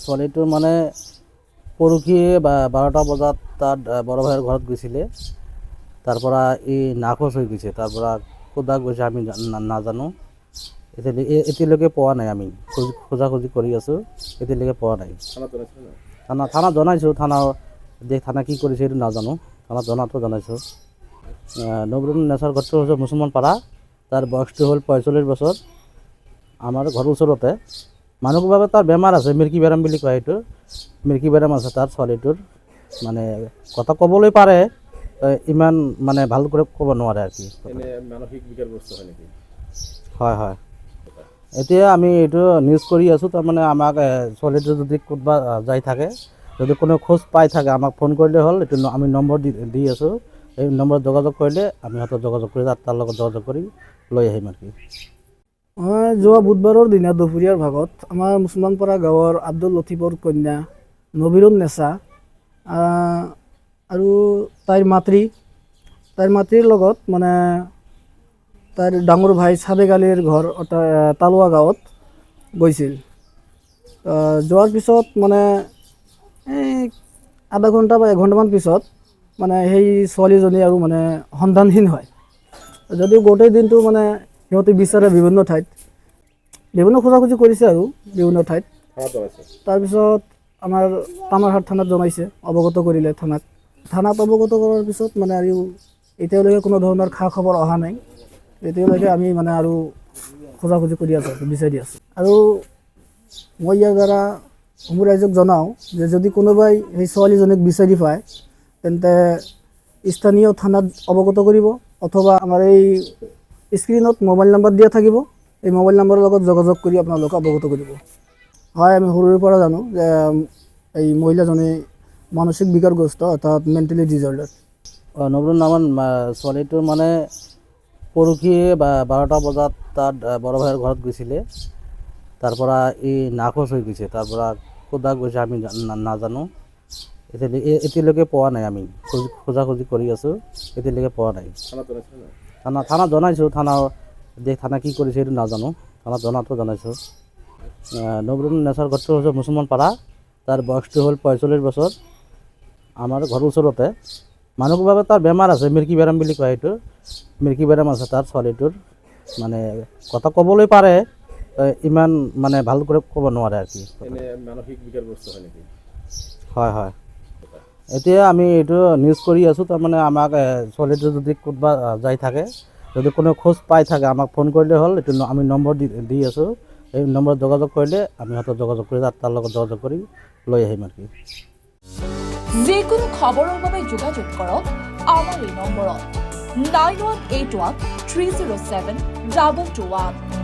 ছোৱালীটোৰ মানে পৰহি 12টা বজাত তাত বড় ভাইৰ ঘৰত গৈছিলে। তাৰ পৰা নাকচ হৈ গৈছে। তাৰ পৰা কোথা গৈছে আমি নাজানো। এতিয়ালৈকে পোৱা নাই। আমি খোজাখুজি কৰি আছোঁ, এতিয়ালৈকে পোৱা নাই। থানাত জনাইছোঁ। থানা কি কৰিছে সেইটো নাজানো। থানাত জনাইছোঁ। নবৰুণ নেচাৰ ঘৰটো হৈছে মুছলমান পাৰা। তাৰ বয়সটো হ'ল 45 বছৰ। আমাৰ ঘৰৰ ওচৰতে। মানুহৰ বাবে তাৰ বেমাৰ আছে, মিৰ্কি বেৰাম বুলি কয়। সেইটো মিৰ্কি বেৰাম আছে তাৰ ছোৱালীটোৰ। মানে কথা ক'বলৈ পাৰে, ইমান মানে ভাল কৰি ক'ব নোৱাৰে আৰু কি। মানসিক বিকাৰগ্ৰস্ত হয় নেকি? হয় হয়। এতিয়া আমি এইটো নিউজ কৰি আছোঁ। তাৰমানে আমাক ছোৱালীটো যদি ক'ৰবাত যাই থাকে, যদি কোনো খোজ পাই থাকে, আমাক ফোন কৰিলে হ'ল। এইটো আমি নম্বৰ দি আছোঁ। এই নম্বৰত যোগাযোগ কৰিলে আমি সিহঁতক যোগাযোগ কৰি তাৰ লগত যোগাযোগ কৰি লৈ আহিম আৰু কি। যোৱা বুধবাৰৰ দিনা দুপৰীয়াৰ ভাগত আমাৰ মুছলমান পাৰা গাঁৱৰ আব্দুল লতিফৰ কন্যা নবীৰুন নেছা আৰু তাইৰ মাতৃৰ লগত মানে তাইৰ ডাঙৰ ভাই চাবেক আলীৰ ঘৰ তালুৱা গাঁৱত গৈছিল। যোৱাৰ পিছত মানে আধা ঘণ্টা বা এঘণ্টামান পিছত মানে সেই ছোৱালীজনী আৰু মানে সন্ধানহীন হয়। যদিও গোটেই দিনটো মানে সিহঁতে বিচাৰে বিভিন্ন ঠাইত, বিভিন্ন খোজাখুজি কৰিছে আৰু বিভিন্ন ঠাইত। তাৰপিছত আমাৰ তামাৰহাট থানাত জনাইছে, অৱগত কৰিলে থানাত অৱগত কৰাৰ পিছত মানে আৰু এতিয়ালৈকে কোনো ধৰণৰ খা খবৰ অহা নাই। এতিয়ালৈকে আমি মানে আৰু খোজাখুজি কৰি আছোঁ, বিচাৰি আছোঁ। আৰু মই ইয়াৰ দ্বাৰা সমূহ ৰাইজক জনাওঁ যে যদি কোনোবাই সেই ছোৱালীজনীক বিচাৰি পায়, তেন্তে স্থানীয় থানাত অৱগত কৰিব, অথবা আমাৰ এই স্ক্ৰীণত মোবাইল নম্বৰ দিয়া থাকিব। এই মোবাইল নম্বৰৰ লগত যোগাযোগ কৰি আপোনালোকে অৱগত কৰিব। হয়, আমি সৰুৰে পৰা জানো যে এই মহিলাজনী মানসিক বিকাৰগ্ৰস্ত, অৰ্থাৎ মেণ্টেলি ডিজৰ্ডাৰ। নবৰুণ নামৰ ছোৱালীটোৰ মানে পৰহি 12টা বজাত তাত বড় ভাইৰ ঘৰত গৈছিলে। তাৰ পৰা নাকচ হৈ গৈছে। তাৰ পৰা কোথা গৈছে আমি নাজানো। এতিয়ালৈকে পোৱা নাই। আমি খোজাখুজি কৰি আছোঁ, এতিয়ালৈকে পোৱা নাই। থানাত জনাইছোঁ। থানা কি কৰিছে সেইটো নাজানো। থানাত জনাইছোঁ। নবৰুণ নেচাৰ ঘৰটো হৈছে মুছলমান পাৰা। তাৰ বয়সটো হ'ল 45 বছৰ। আমাৰ ঘৰৰ ওচৰতে। মানুহৰ বাবে তাৰ বেমাৰ আছে, মিৰ্কি বেৰাম বুলি কয়। সেইটো মিৰ্কি বেৰাম আছে তাৰ ছোৱালীটোৰ। মানে কথা ক'বলৈ পাৰে, ইমান মানে ভাল কৰি ক'ব নোৱাৰে আৰু কি। মানসিক বিকাৰগ্ৰস্ত হয় নেকি? হয় হয়। এতিয়া আমি এইটো নিউজ কৰি আছোঁ। তাৰমানে আমাক ছোৱালীটো যদি ক'ৰবাত যাই থাকে, যদি কোনো খোজ পাই থাকে, আমাক ফোন কৰিলে হ'ল। এইটো আমি নম্বৰ দি আছোঁ। এই নম্বৰত যোগাযোগ কৰিলে আমি সিহঁতক যোগাযোগ কৰি তাৰ লগত যোগাযোগ কৰি লৈ আহিম আৰু কি। যিকোনো খবৰৰ বাবে যোগাযোগ কৰক আমাৰ এই নম্বৰত 9181 307 2221।